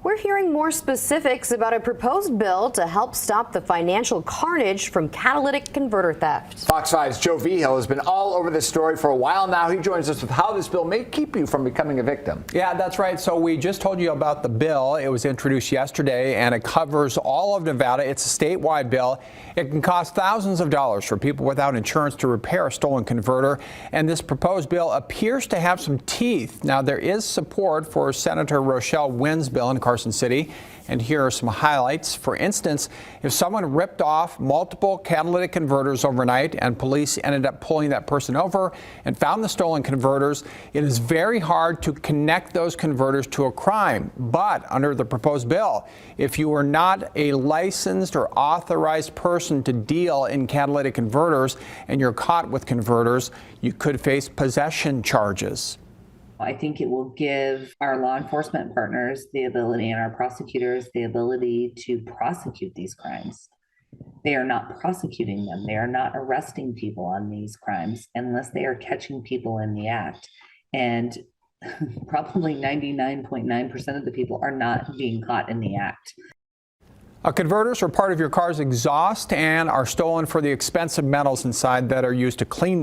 We're hearing more specifics about a proposed bill to help stop the financial carnage from catalytic converter theft. Fox 5's Joe Vigil has been all over this story for a while now. He joins us with how this bill may keep you from becoming a victim. Yeah, that's right. So we just told you about the bill. It was introduced yesterday, and it covers all of Nevada. It's a statewide bill. It can cost thousands of dollars for people without insurance to repair a stolen converter. And this proposed bill appears to have some teeth. Now, there is support for Senator Rochelle Wynn's bill in Carson City. And here are some highlights. For instance, if someone ripped off multiple catalytic converters overnight and police ended up pulling that person over and found the stolen converters, it is very hard to connect those converters to a crime. But under the proposed bill, if you are not a licensed or authorized person to deal in catalytic converters and you're caught with converters, you could face possession charges. I think it will give our law enforcement partners the ability and our prosecutors the ability to prosecute these crimes. They are not prosecuting them. They are not arresting people on these crimes unless they are catching people in the act. And probably 99.9% of the people are not being caught in the act. Converters are part of your car's exhaust and are stolen for the expensive metals inside that are used to clean